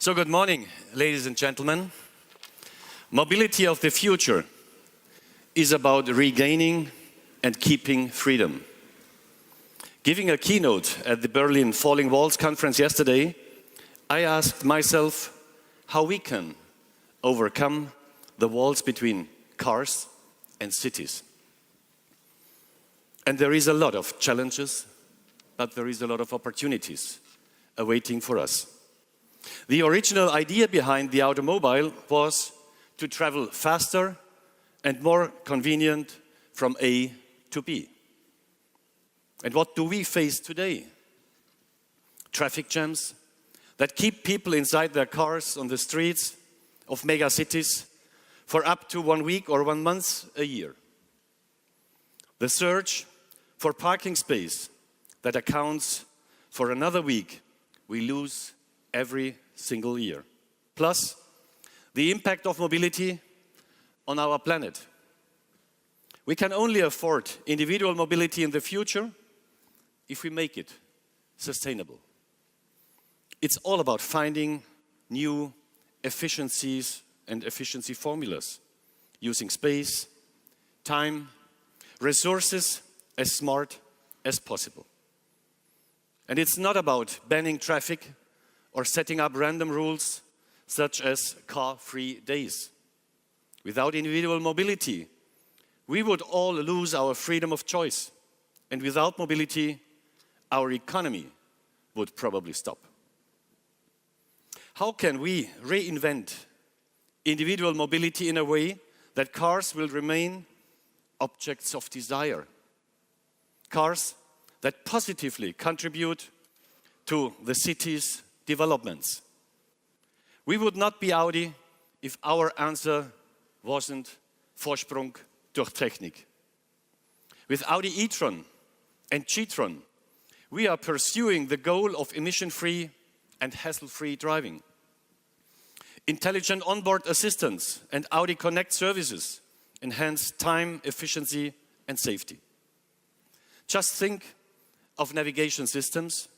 So good morning, ladies and gentlemen. Mobility of the future is about regaining and keeping freedom. Giving a keynote at the Berlin Falling Walls conference yesterday, I asked myself how we can overcome the walls between cars and cities. And there is a lot of challenges, but there is a lot of opportunities awaiting for us. The original idea behind the automobile was to travel faster and more convenient from A to B. And what do we face today? Traffic jams that keep people inside their cars on the streets of mega cities for up to 1 week or 1 month a year. The search for parking space that accounts for another week we lose every single year. Plus, the impact of mobility on our planet. We can only afford individual mobility in the future if we make it sustainable. It's all about finding new efficiencies and efficiency formulas, using space, time, resources as smart as possible. And it's not about banning traffic or setting up random rules such as car-free days. Without individual mobility, we would all lose our freedom of choice. And without mobility, our economy would probably stop. How can we reinvent individual mobility in a way that cars will remain objects of desire? Cars that positively contribute to the city's developments. We would not be Audi if our answer wasn't Vorsprung durch Technik. With Audi e-tron and G-tron, we are pursuing the goal of emission-free and hassle-free driving. Intelligent onboard assistance and Audi Connect services enhance time, efficiency, and safety. Just think of navigation systems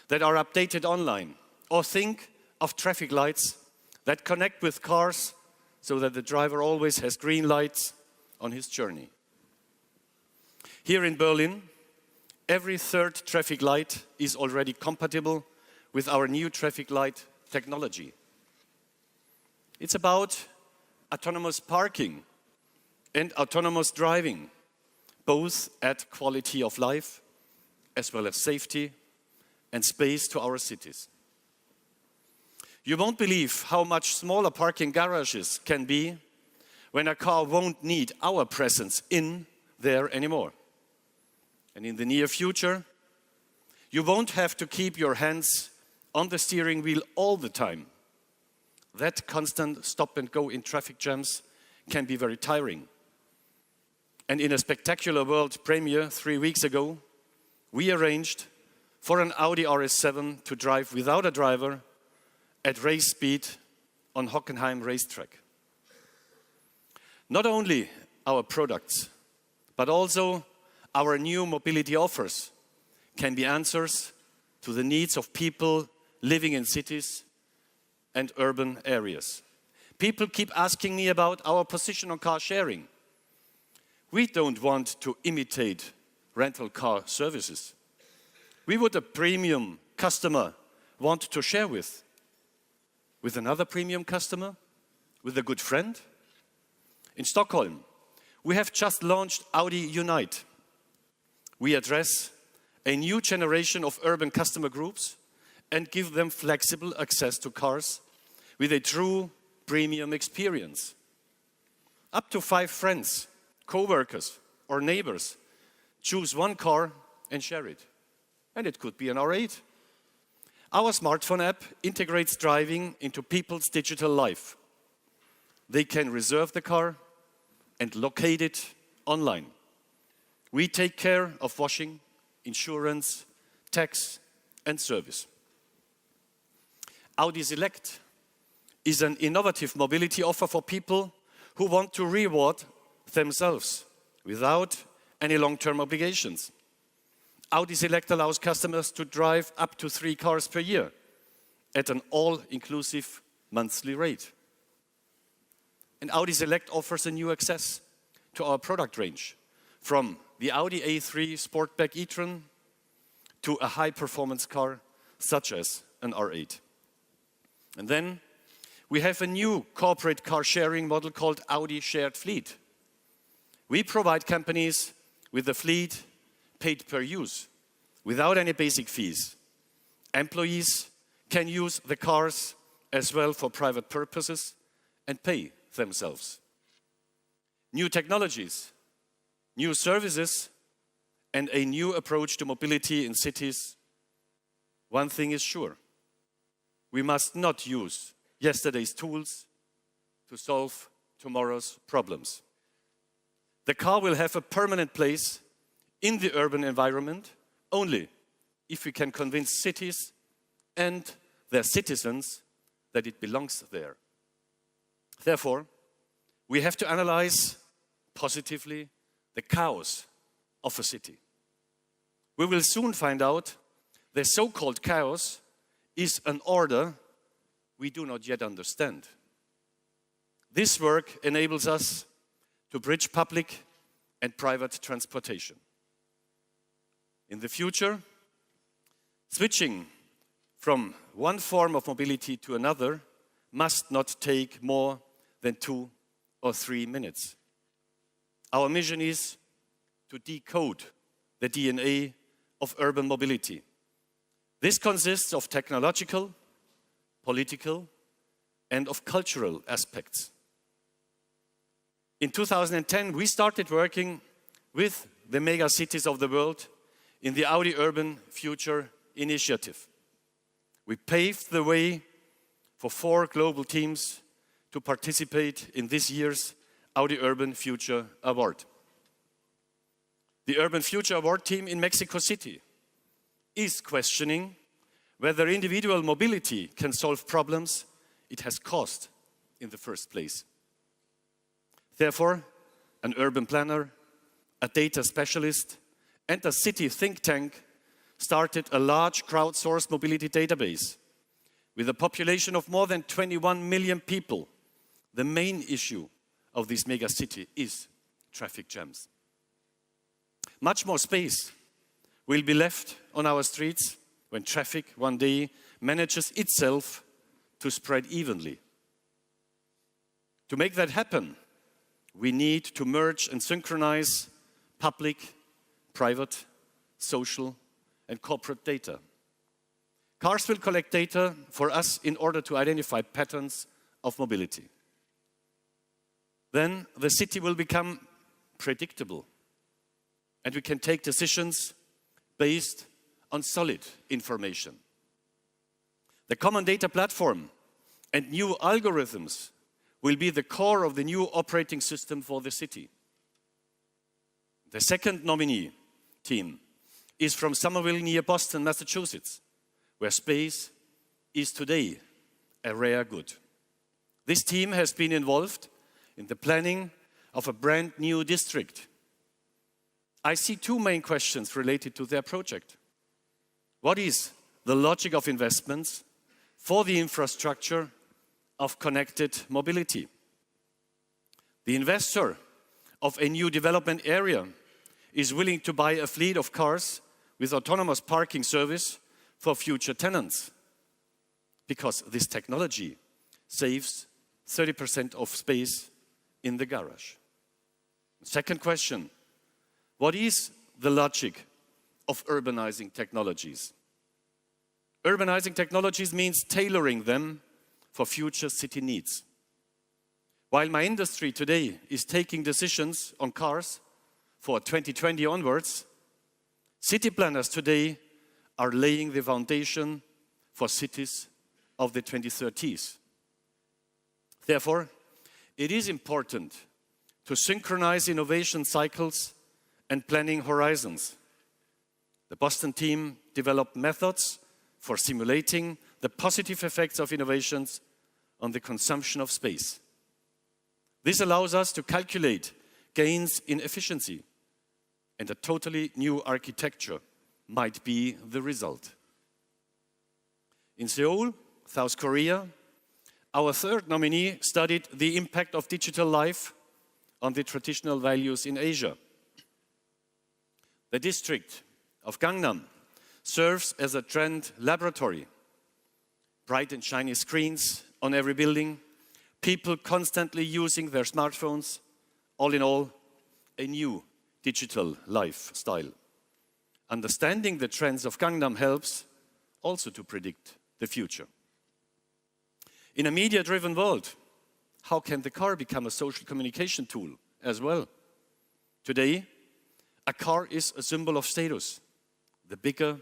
that are updated online, or think of traffic lights that connect with cars so that the driver always has green lights on his journey. Here in Berlin, every third traffic light is already compatible with our new traffic light technology. It's about autonomous parking and autonomous driving, both add quality of life as well as safety and space to our cities. You won't believe how much smaller parking garages can be when a car won't need our presence in there anymore. And in the near future, you won't have to keep your hands on the steering wheel all the time. That constant stop and go in traffic jams can be very tiring. And in a spectacular world premiere 3 weeks ago, we arranged for an Audi RS7 to drive without a driver at race speed on Hockenheim racetrack. Not only our products, but also our new mobility offers can be answers to the needs of people living in cities and urban areas. People keep asking me about our position on car sharing. We don't want to imitate rental car services. We would a premium customer want to share with? With another premium customer? With a good friend? In Stockholm, we have just launched Audi Unite. We address a new generation of urban customer groups and give them flexible access to cars with a true premium experience. Up to 5 friends, co-workers or neighbors choose one car and share it. And it could be an R8. Our smartphone app integrates driving into people's digital life. They can reserve the car and locate it online. We take care of washing, insurance, tax, and service. Audi Select is an innovative mobility offer for people who want to reward themselves without any long-term obligations. Audi Select allows customers to drive up to 3 cars per year at an all-inclusive monthly rate. And Audi Select offers a new access to our product range, from the Audi A3 Sportback e-tron to a high-performance car such as an R8. And then we have a new corporate car sharing model called Audi Shared Fleet. We provide companies with a fleet paid per use, without any basic fees. Employees can use the cars as well for private purposes and pay themselves. New technologies, new services, and a new approach to mobility in cities. One thing is sure: we must not use yesterday's tools to solve tomorrow's problems. The car will have a permanent place in the urban environment only if we can convince cities and their citizens that it belongs there. Therefore, we have to analyze positively the chaos of a city. We will soon find out the so-called chaos is an order we do not yet understand. This work enables us to bridge public and private transportation. In the future, switching from one form of mobility to another must not take more than 2 or 3 minutes. Our mission is to decode the DNA of urban mobility. This consists of technological, political, and of cultural aspects. In 2010, we started working with the mega cities of the world in the Audi Urban Future Initiative. We paved the way for 4 global teams to participate in this year's Audi Urban Future Award. The Urban Future Award team in Mexico City is questioning whether individual mobility can solve problems it has caused in the first place. Therefore, an urban planner, a data specialist, and a city think tank started a large crowdsourced mobility database. With a population of more than 21 million people, the main issue of this mega city is traffic jams. Much more space will be left on our streets when traffic one day manages itself to spread evenly. To make that happen, we need to merge and synchronize public, private, social, and corporate data. Cars will collect data for us in order to identify patterns of mobility. Then the city will become predictable, and we can take decisions based on solid information. The common data platform and new algorithms will be the core of the new operating system for the city. The second nominee team is from Somerville near Boston, Massachusetts, where space is today a rare good. This team has been involved in the planning of a brand new district. I see 2 main questions related to their project. What is the logic of investments for the infrastructure of connected mobility? The investor of a new development area is willing to buy a fleet of cars with autonomous parking service for future tenants, because this technology saves 30% of space in the garage. Second question: what is the logic of urbanizing technologies? Urbanizing technologies means tailoring them for future city needs. While my industry today is taking decisions on cars for 2020 onwards, city planners today are laying the foundation for cities of the 2030s. Therefore, it is important to synchronize innovation cycles and planning horizons. The Boston team developed methods for simulating the positive effects of innovations on the consumption of space. This allows us to calculate gains in efficiency, and a totally new architecture might be the result. In Seoul, South Korea. Our third nominee studied the impact of digital life on the traditional values in Asia. The district of Gangnam serves as a trend laboratory. Bright and shiny screens on every building, people constantly using their smartphones. All in all, a new digital lifestyle. Understanding the trends of Gangnam helps also to predict the future. In a media-driven world, how can the car become a social communication tool as well? Today, a car is a symbol of status. The bigger,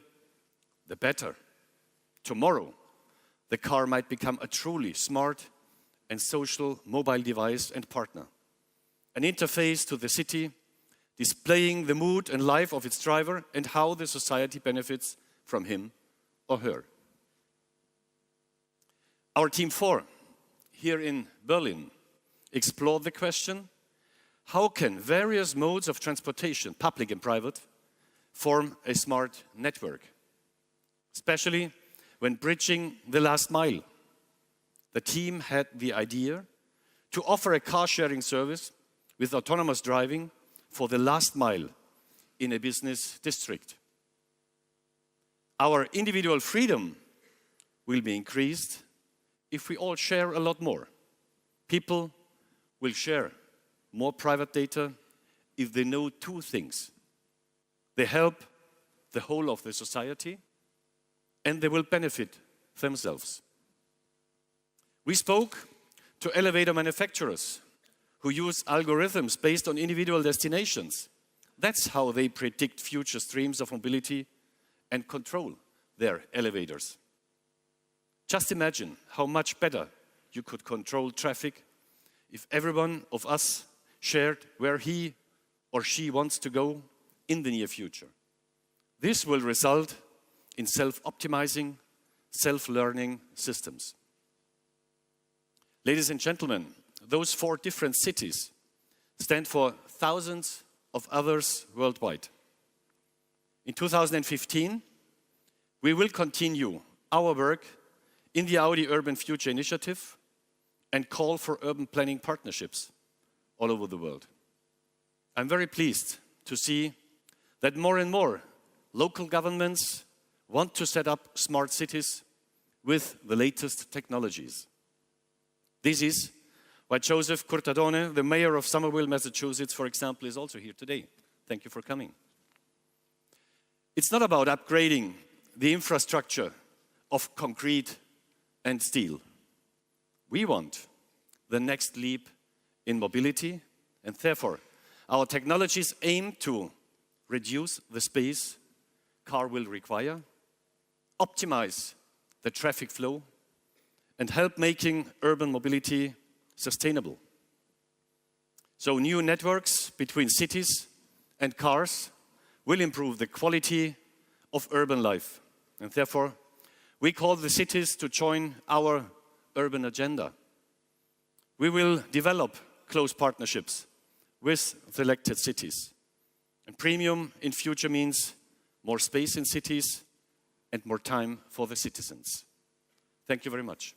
the better. Tomorrow, the car might become a truly smart and social mobile device and partner. An interface to the city, displaying the mood and life of its driver and how the society benefits from him or her. Our Team 4 here in Berlin explored the question, how can various modes of transportation, public and private, form a smart network, especially when bridging the last mile. The team had the idea to offer a car-sharing service with autonomous driving for the last mile in a business district. Our individual freedom will be increased if we all share a lot more. People will share more private data if they know two things. They help the whole of the society and they will benefit themselves. We spoke to elevator manufacturers who use algorithms based on individual destinations. That's how they predict future streams of mobility and control their elevators. Just imagine how much better you could control traffic if every one of us shared where he or she wants to go in the near future. This will result in self-optimizing, self-learning systems. Ladies and gentlemen, those 4 different cities stand for thousands of others worldwide. In 2015, we will continue our work in the Audi Urban Future Initiative and call for urban planning partnerships all over the world. I'm very pleased to see that more and more local governments want to set up smart cities with the latest technologies. This is why Joseph Curtadone, the mayor of Somerville, Massachusetts, for example, is also here today. Thank you for coming. It's not about upgrading the infrastructure of concrete and steel. We want the next leap in mobility, and therefore our technologies aim to reduce the space car will require, optimize the traffic flow, and help making urban mobility sustainable. So new networks between cities and cars will improve the quality of urban life. And therefore, we call the cities to join our urban agenda. We will develop close partnerships with selected cities. And premium in future means more space in cities and more time for the citizens. Thank you very much.